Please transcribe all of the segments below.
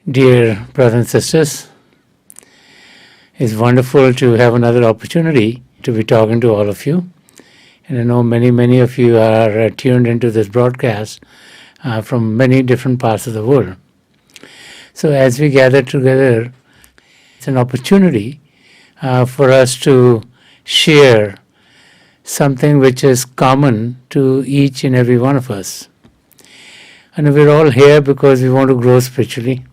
Dear brothers and sisters, it's wonderful to have another opportunity to be talking to all of you. And I know many of you are tuned into this broadcast from many different parts of the world. So as we gather together, it's an opportunity for us to share something which is common to each and every one of us. And we're all here because we want to grow spiritually.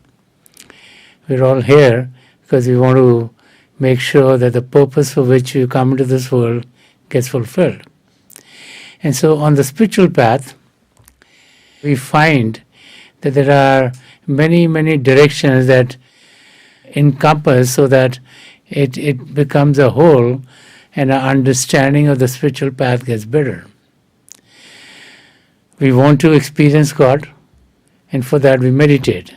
We're all here because we want to make sure that the purpose for which we come into this world gets fulfilled. And so on the spiritual path, we find that there are many directions that encompass so that it becomes a whole and our understanding of the spiritual path gets better. We want to experience God, and for that we meditate.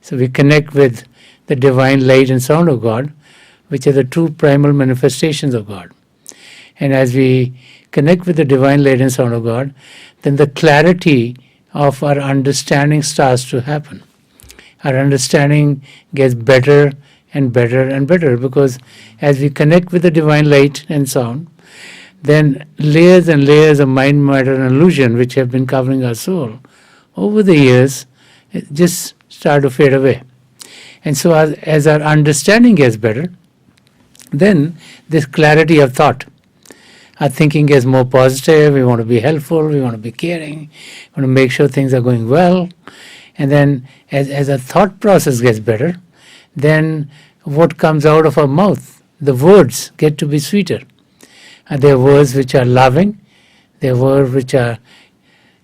So we connect with the divine light and sound of God, which are the two primal manifestations of God. And as we connect with the divine light and sound of God, then the clarity of our understanding starts to happen. Our understanding gets better and better and better, because as we connect with the divine light and sound, then layers and layers of mind, matter and illusion which have been covering our soul over the years just start to fade away. And so as our understanding gets better, then this clarity of thought, our thinking gets more positive, we want to be helpful, we want to be caring, we want to make sure things are going well. And then as our thought process gets better, then what comes out of our mouth, the words get to be sweeter. And they are words which are loving, they are words which are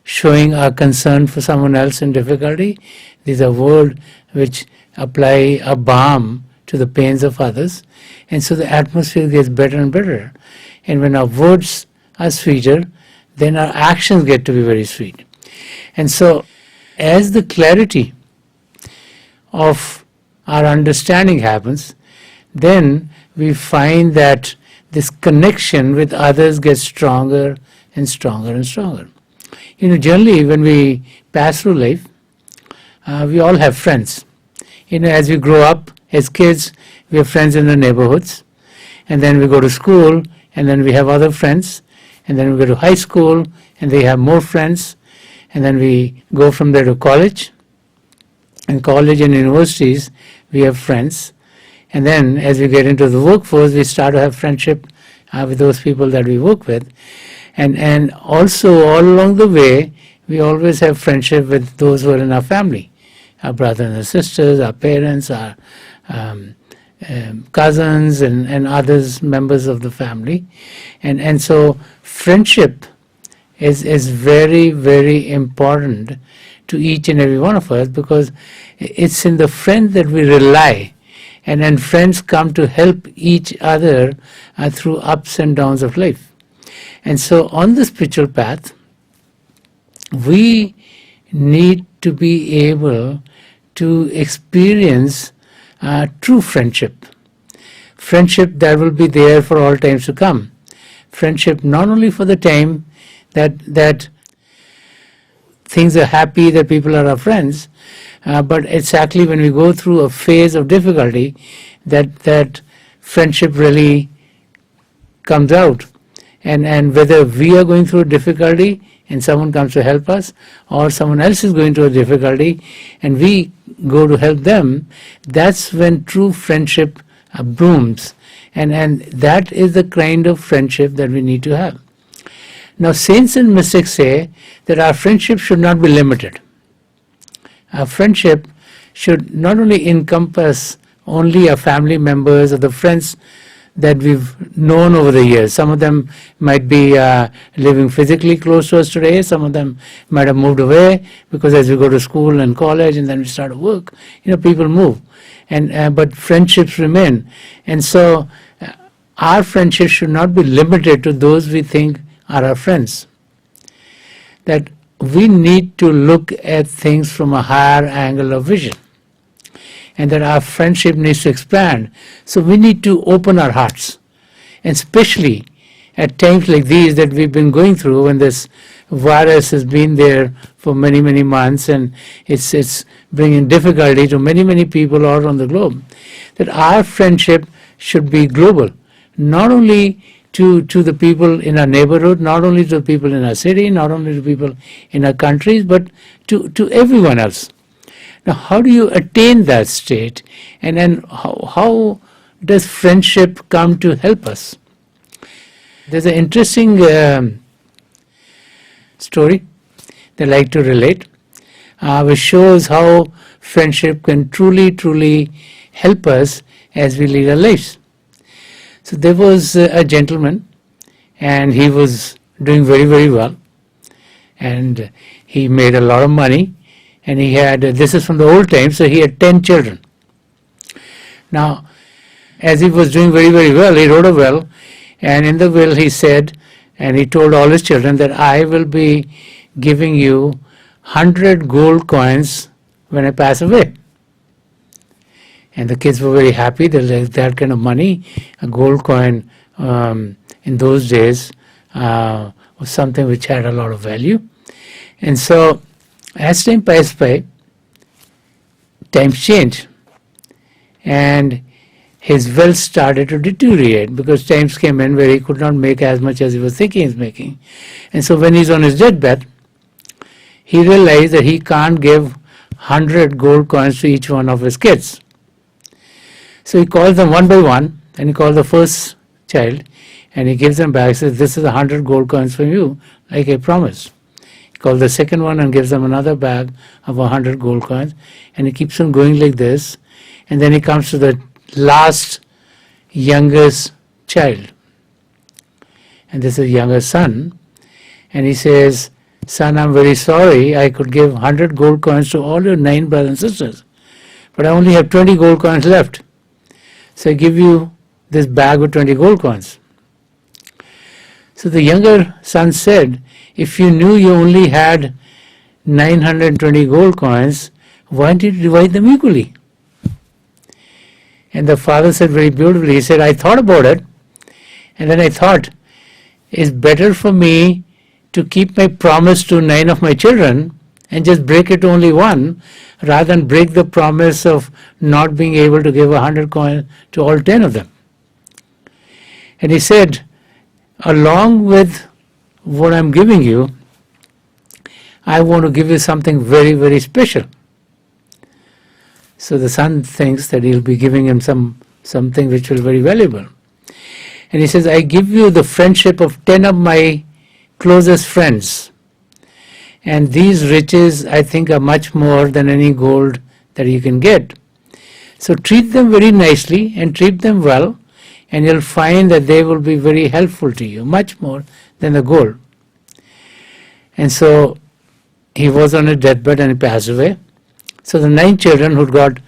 showing our concern for someone else in difficulty. These are words which apply a balm to the pains of others, and so the atmosphere gets better and better. And when our words are sweeter, then our actions get to be very sweet. And so as the clarity of our understanding happens, then we find that this connection with others gets stronger and stronger and stronger. Generally when we pass through life, we all have friends. As we grow up, as kids, we have friends in the neighborhoods, and then we go to school, and then we have other friends, and then we go to high school, and they have more friends, and then we go from there to college. In college and universities, we have friends, and then as we get into the workforce, we start to have friendship with those people that we work with, and also all along the way, we always have friendship with those who are in our family. Our brothers and sisters, our parents, our cousins and others, members of the family. And so friendship is very important to each and every one of us, because it's in the friend that we rely, and then friends come to help each other through ups and downs of life. And so on the spiritual path, we need to be able to experience true friendship. Friendship that will be there for all times to come. Friendship not only for the time that things are happy, that people are our friends, but exactly when we go through a phase of difficulty, that friendship really comes out. And whether we are going through a difficulty and someone comes to help us, or someone else is going through a difficulty and we go to help them, that's when true friendship blooms. And that is the kind of friendship that we need to have. Now, saints and mystics say that our friendship should not be limited. Our friendship should not only encompass only our family members or the friends that we've known over the years. Some of them might be living physically close to us today. Some of them might have moved away, because as we go to school and college and then we start to work, people move. But friendships remain. And so our friendship should not be limited to those we think are our friends. That we need to look at things from a higher angle of vision, and that our friendship needs to expand. So we need to open our hearts, and especially at times like these that we've been going through, when this virus has been there for many, many months, and it's bringing difficulty to many, many people all around the globe, that our friendship should be global, not only to the people in our neighborhood, not only to the people in our city, not only to people in our countries, but to everyone else. Now, how do you attain that state, and then how does friendship come to help us? There's an interesting story that I like to relate, which shows how friendship can truly help us as we lead our lives. So there was a gentleman, and he was doing very, very well, and he made a lot of money, and he had, this is from the old times, so he had 10 children. Now, as he was doing very, very well, he wrote a will, and in the will he said, and he told all his children that I will be giving you 100 gold coins when I pass away. And the kids were very happy that that kind of money, a gold coin in those days was something which had a lot of value. And so as time passed by, times changed, and his wealth started to deteriorate because times came in where he could not make as much as he was thinking he's making. And so when he's on his deathbed, he realized that he can't give 100 gold coins to each one of his kids. So he calls them one by one, and he calls the first child, and he gives them back. He says, this is 100 gold coins from you, like I promised. He calls the second one and gives them another bag of 100 gold coins, and he keeps on going like this. And then he comes to the last youngest child, and this is youngest son, and he says, son, I'm very sorry, I could give 100 gold coins to all your 9 brothers and sisters, but I only have 20 gold coins left, so I give you this bag with 20 gold coins. So the younger son said, if you knew you only had 920 gold coins, why did you divide them equally? And the father said very beautifully, he said, I thought about it, and then I thought, it's better for me to keep my promise to 9 of my children and just break it to only 1, rather than break the promise of not being able to give 100 coins to all 10 of them. And he said, along with what I'm giving you, I want to give you something very, very special. So the son thinks that he'll be giving him something which will be very valuable. And he says, I give you the friendship of 10 of my closest friends. And these riches, I think, are much more than any gold that you can get. So treat them very nicely and treat them well, and you'll find that they will be very helpful to you, much more than the gold. And so he was on his deathbed and he passed away. So the 9 children who'd got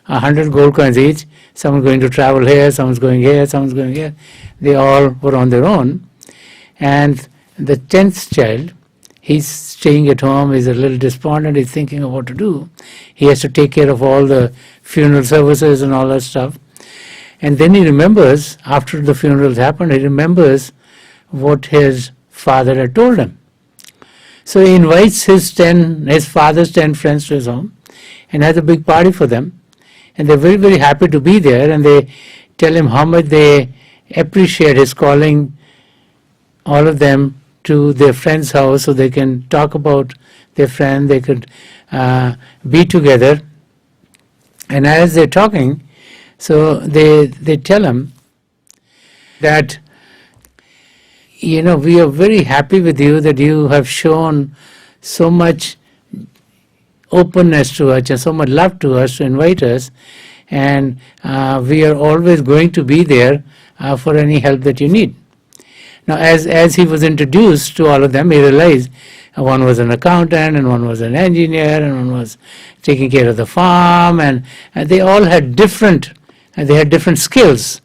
100 gold coins each, someone's going to travel here, someone's going here, someone's going here, they all were on their own. And the 10th child, he's staying at home, he's a little despondent, he's thinking of what to do. He has to take care of all the funeral services and all that stuff. And then he remembers, after the funerals happened, he remembers what his father had told him. So he invites his father's 10 friends to his home, and has a big party for them, and they're very, very happy to be there, and they tell him how much they appreciate his calling all of them to their friend's house so they can talk about their friend, they could be together. And as they're talking, so they tell him that, we are very happy with you, that you have shown so much openness to us and so much love to us to invite us, and we are always going to be there for any help that you need. Now, as he was introduced to all of them, he realized one was an accountant, and one was an engineer, and one was taking care of the farm, and they all had different skills.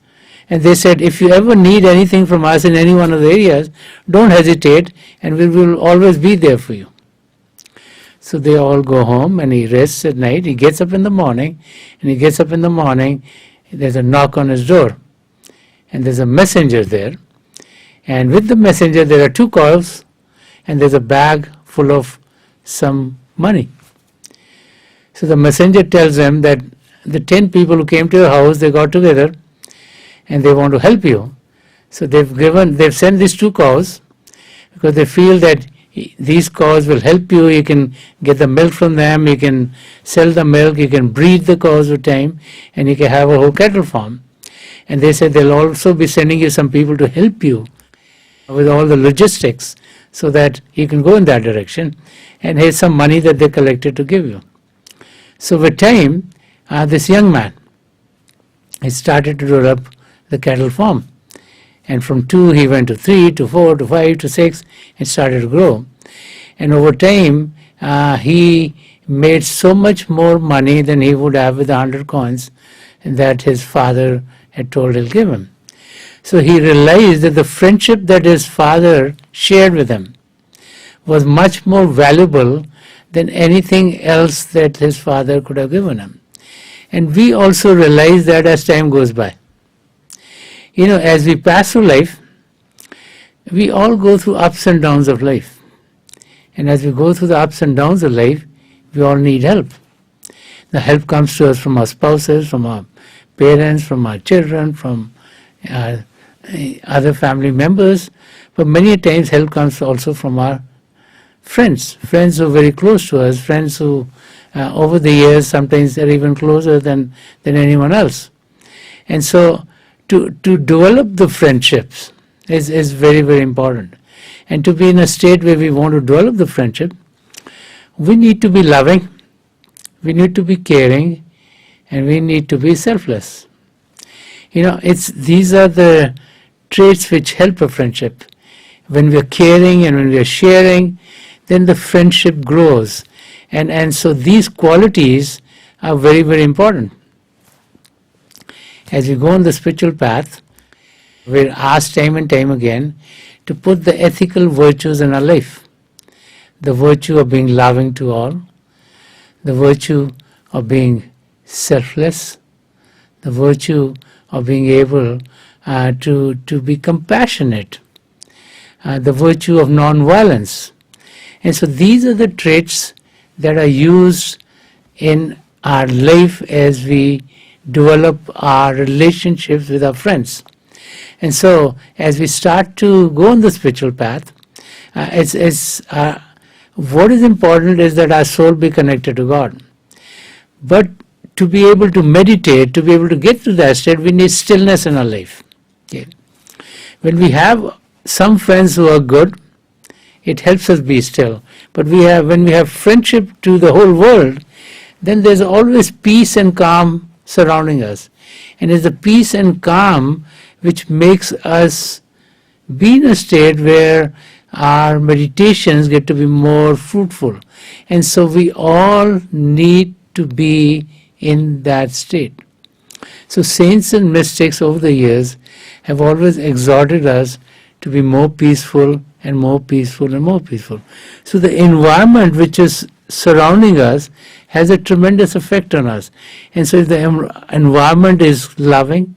And they said, if you ever need anything from us in any one of the areas, don't hesitate, and we will always be there for you. So they all go home, and he rests at night. He gets up in the morning, there's a knock on his door, and there's a messenger there. And with the messenger, there are 2 calls. and there's a bag full of some money. So the messenger tells them that the 10 people who came to your house, they got together and they want to help you. So they've sent these 2 cows because they feel that these cows will help you. You can get the milk from them, you can sell the milk, you can breed the cows with time, and you can have a whole cattle farm. And they said they'll also be sending you some people to help you with all the logistics so that you can go in that direction. And here's some money that they collected to give you. So with time, this young man, he started to develop the cattle farm. And from 2 he went to 3, to 4, to 5, to 6, and started to grow. And over time, he made so much more money than he would have with 100 coins that his father had told he'll give him. So he realized that the friendship that his father shared with him was much more valuable than anything else that his father could have given him. And we also realize that as time goes by. As we pass through life, we all go through ups and downs of life. And as we go through the ups and downs of life, we all need help. The help comes to us from our spouses, from our parents, from our children, from other family members. But many times help comes also from our friends who are very close to us, friends who over the years sometimes they're even closer than anyone else. And so to develop the friendships is very, very important. And to be in a state where we want to develop the friendship, we need to be loving, we need to be caring, and we need to be selfless. These are the traits which help a friendship. When we are caring and when we are sharing, then the friendship grows. And so these qualities are very, very important. As we go on the spiritual path, we're asked time and time again to put the ethical virtues in our life. The virtue of being loving to all, the virtue of being selfless, the virtue of being able to be compassionate, the virtue of non-violence. And so these are the traits that are used in our life as we develop our relationships with our friends. And so as we start to go on the spiritual path, what is important is that our soul be connected to God. But to be able to meditate, to be able to get to that state, we need stillness in our life. Okay. When we have some friends who are good, it helps us be still. But when we have friendship to the whole world, then there's always peace and calm surrounding us. And it's the peace and calm which makes us be in a state where our meditations get to be more fruitful. And so we all need to be in that state. So saints and mystics over the years have always exhorted us to be more peaceful and more peaceful and more peaceful. So the environment which is surrounding us has a tremendous effect on us. And so if the environment is loving,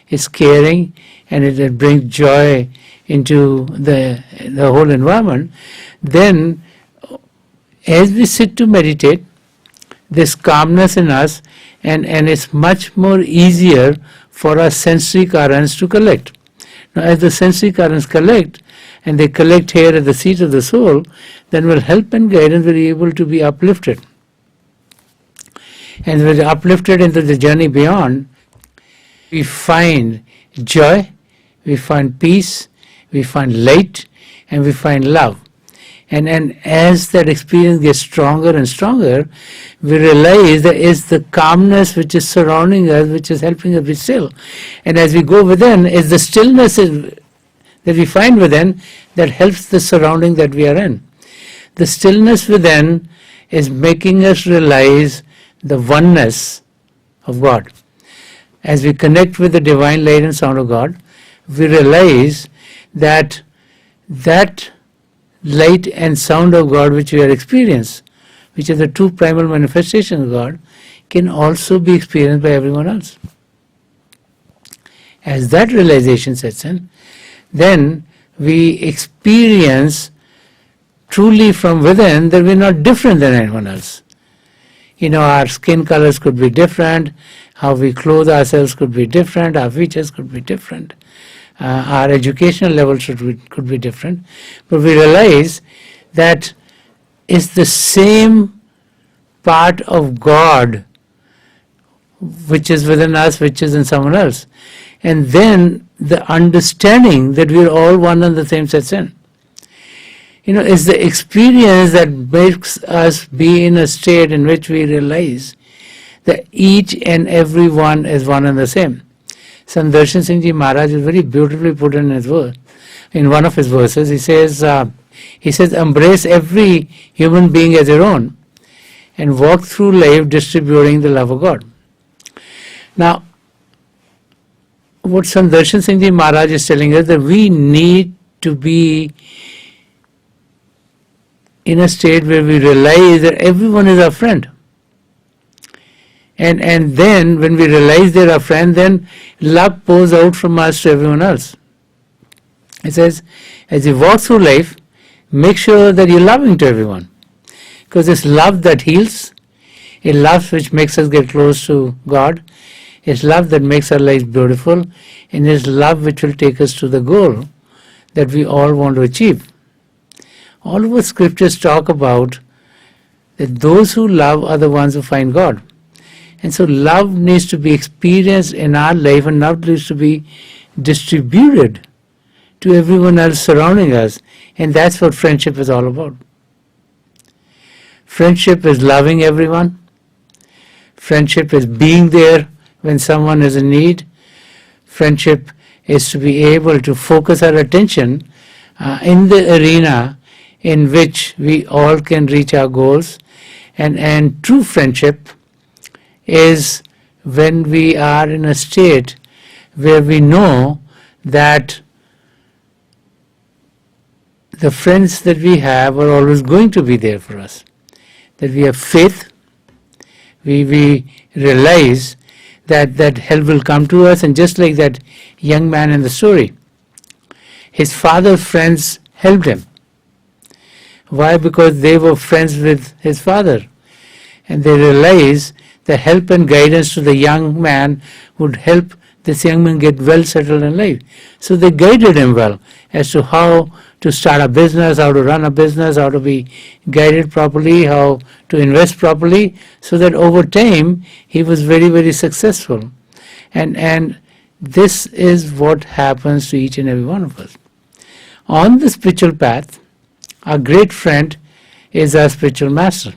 is caring, and it brings joy into the whole environment, then as we sit to meditate, there's calmness in us, and it's much more easier for our sensory currents to collect. Now as the sensory currents collect, and they collect here at the seat of the soul, then with help and guidance we're able to be uplifted. And when we're uplifted into the journey beyond, we find joy, we find peace, we find light, and we find love. And as that experience gets stronger and stronger, we realize that it's the calmness which is surrounding us, which is helping us be still. And as we go within, it's the stillness that we find within that helps the surrounding that we are in. The stillness within is making us realize the oneness of God. As we connect with the divine light and sound of God, we realize that light and sound of God which we are experiencing, which are the two primal manifestations of God, can also be experienced by everyone else. As that realization sets in, then we experience truly from within that we're not different than anyone else. Our skin colors could be different, how we clothe ourselves could be different, our features could be different, our educational level could be different, but we realize that it's the same part of God which is within us, which is in someone else. And then the understanding that we're all one and the same set sin. It's the experience that makes us be in a state in which we realize that each and every one is one and the same. Sant Rajinder Singh Maharaj is very beautifully put in his verse. In one of his verses, he says, embrace every human being as your own and walk through life distributing the love of God. Now, what Sant Rajinder Singh Maharaj is telling us that we need to be in a state where we realize that everyone is our friend. And then when we realize they're our friend, then love pours out from us to everyone else. It says, as you walk through life, make sure that you're loving to everyone. Because it's love that heals, it's love which makes us get close to God, it's love that makes our lives beautiful, and it's love which will take us to the goal that we all want to achieve. All of our scriptures talk about that those who love are the ones who find God. And so love needs to be experienced in our life, and love needs to be distributed to everyone else surrounding us. And that's what friendship is all about. Friendship is loving everyone. Friendship is being there when someone is in need. Friendship is to be able to focus our attention in the arena in which we all can reach our goals. And true friendship is when we are in a state where we know that the friends that we have are always going to be there for us. That we have faith, we realize that help will come to us, and just like that young man in the story, his father's friends helped him. Why? Because they were friends with his father, and they realized the help and guidance to the young man would help this young man get well settled in life. So they guided him well as to how to start a business, how to run a business, how to be guided properly, how to invest properly, so that over time he was very, very successful. And this is what happens to each and every one of us. On the spiritual path, our great friend is our spiritual master.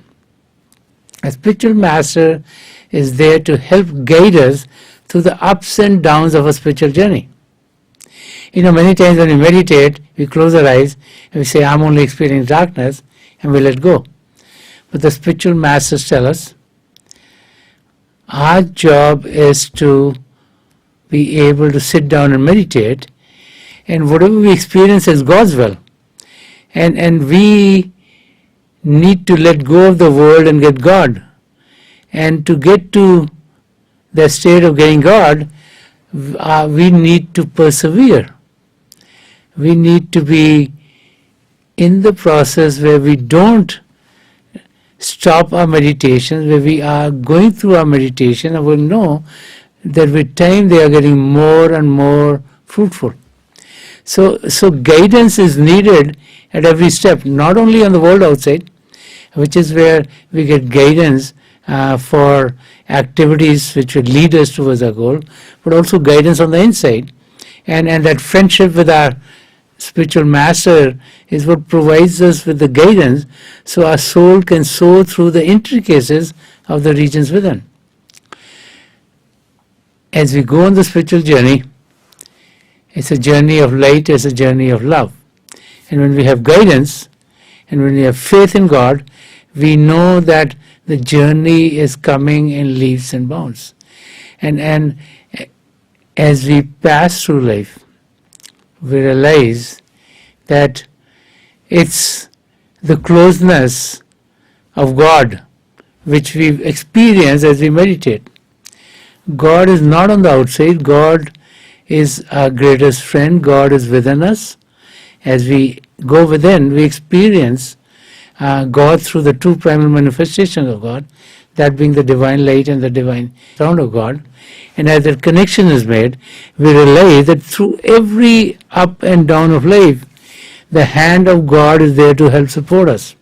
A spiritual master is there to help guide us through the ups and downs of a spiritual journey. Many times when we meditate, we close our eyes and we say, I'm only experiencing darkness, and we let go. But the spiritual masters tell us, our job is to be able to sit down and meditate, and whatever we experience is God's will. And we need to let go of the world and get God. And to get to the state of getting God, we need to persevere. We need to be in the process where we don't stop our meditation, where we are going through our meditation, and we'll know that with time they are getting more and more fruitful. So guidance is needed at every step, not only on the world outside, which is where we get guidance for activities which will lead us towards our goal, but also guidance on the inside. And that friendship with our spiritual master is what provides us with the guidance, so our soul can soar through the intricacies of the regions within. As we go on the spiritual journey, it's a journey of light, it's a journey of love. And when we have guidance, and when we have faith in God, we know that the journey is coming in leaps and bounds. And as we pass through life, we realize that it's the closeness of God which we experience as we meditate. God is not on the outside. God is our greatest friend. God is within us. As we go within, we experience God through the two primal manifestations of God, that being the divine light and the divine sound of God. And as that connection is made, we realize that through every up and down of life, the hand of God is there to help support us.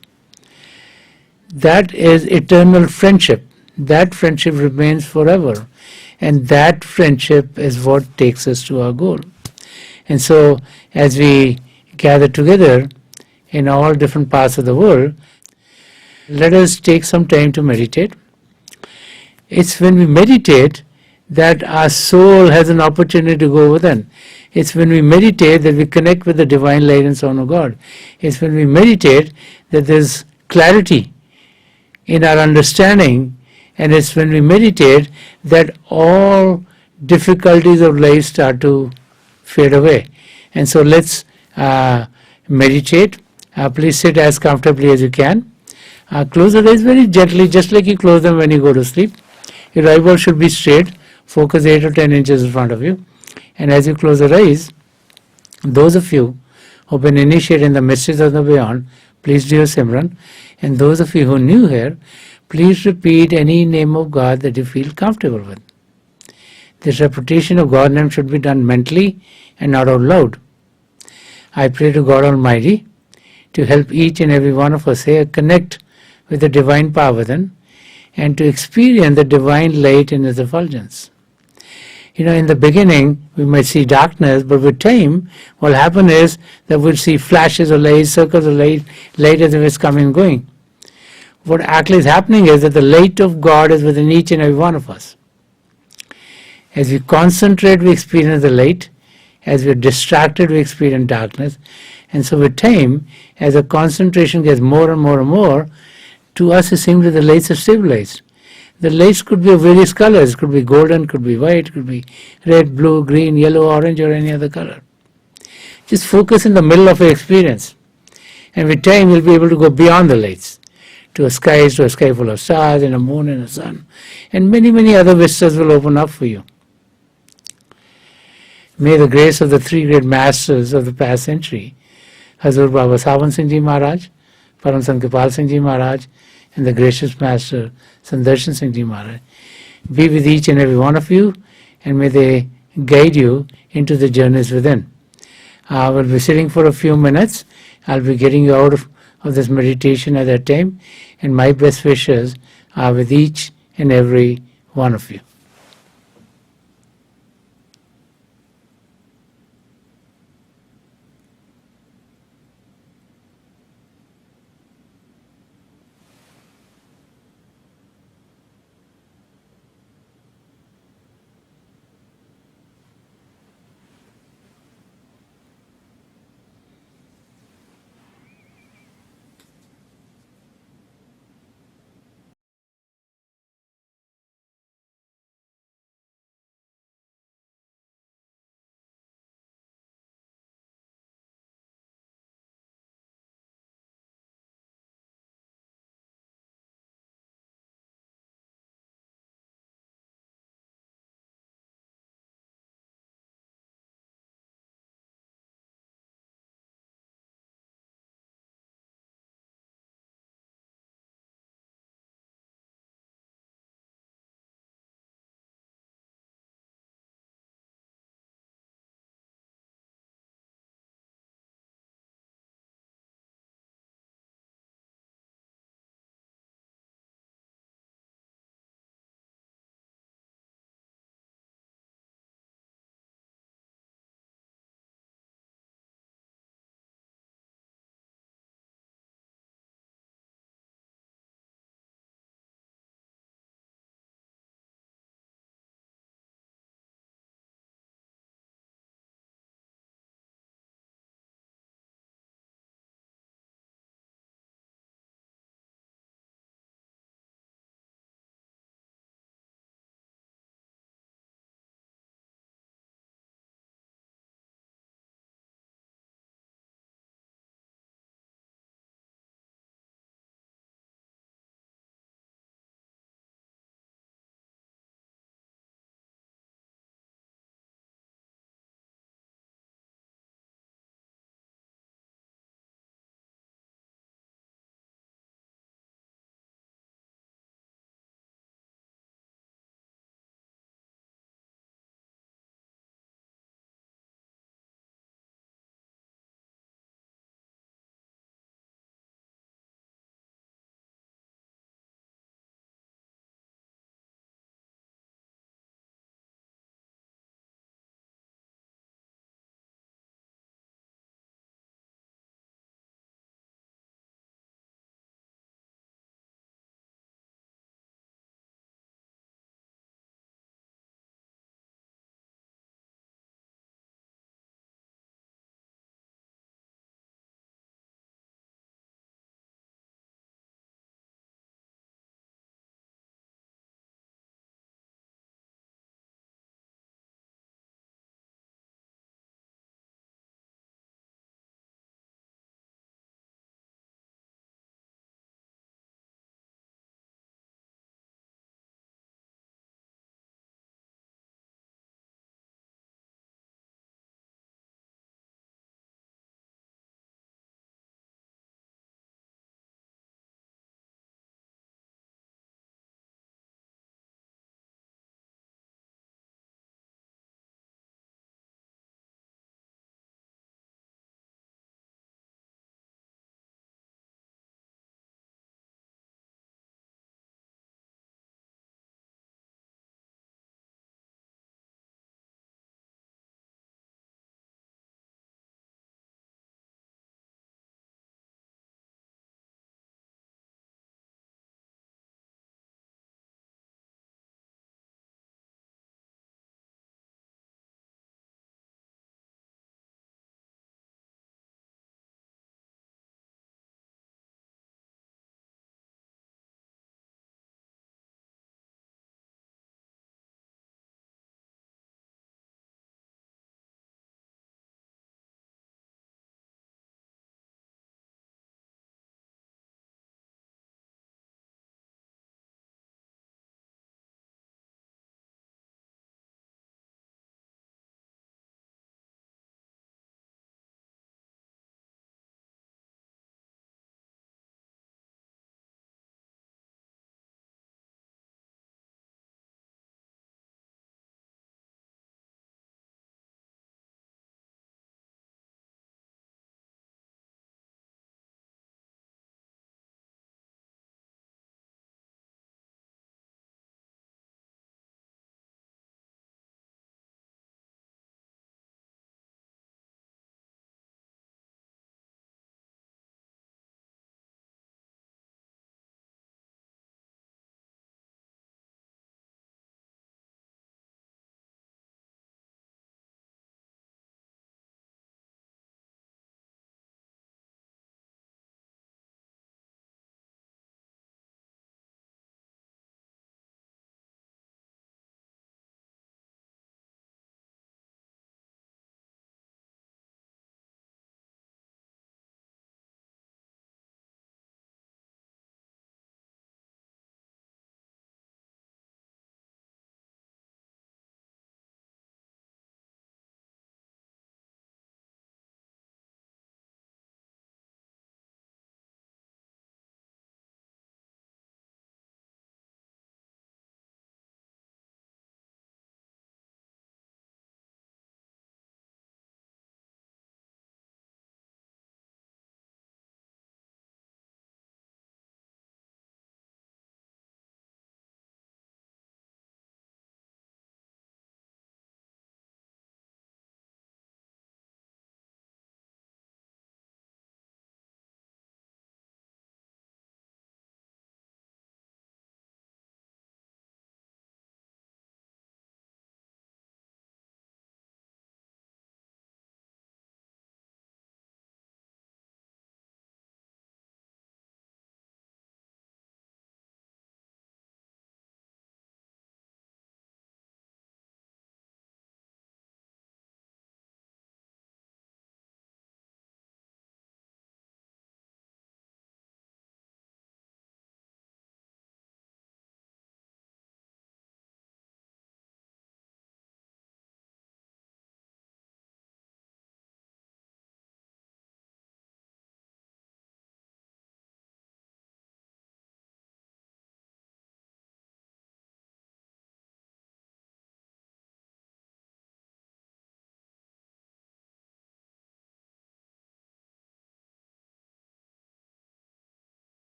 That is eternal friendship. That friendship remains forever. And that friendship is what takes us to our goal. And so, as we gather together in all different parts of the world, let us take some time to meditate. It's when we meditate that our soul has an opportunity to go within. It's when we meditate that we connect with the divine light and sound of God. It's when we meditate that there's clarity in our understanding, and it's when we meditate that all difficulties of life start to fade away. And so let's meditate. Please sit as comfortably as you can. Close the eyes very gently, just like you close them when you go to sleep. Your eyeball should be straight, focus 8 or 10 inches in front of you. And as you close your eyes, those of you who have been initiated in the mysteries of the beyond, please do your Simran. And those of you who are new here, please repeat any name of God that you feel comfortable with. This repetition of God's name should be done mentally and not out loud. I pray to God Almighty to help each and every one of us here connect with the divine power within and to experience the divine light in His effulgence. In the beginning, we might see darkness, but with time, what will happen is that we'll see flashes of light, circles of light as if it's coming and going. What actually is happening is that the light of God is within each and every one of us. As we concentrate, we experience the light. As we're distracted, we experience darkness. And so with time, as the concentration gets more and more and more, to us it seems that the lights are stabilized. The lights could be of various colors. It could be golden, could be white, could be red, blue, green, yellow, orange, or any other color. Just focus in the middle of your experience. And with time, you'll be able to go beyond the lights to a sky full of stars and a moon and a sun. And many, many other vistas will open up for you. May the grace of the three great masters of the past century, Hazur Baba Sawan Singh Ji Maharaj, Param Sant Kripal Singh Ji Maharaj, and the gracious master Sant Darshan Singh Ji Maharaj, be with each and every one of you, and may they guide you into the journeys within. I will be sitting for a few minutes. I'll be getting you out of this meditation at that time, and my best wishes are with each and every one of you.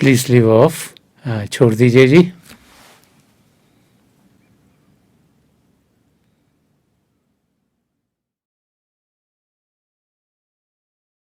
Please leave of छोड़ दीजिए जी.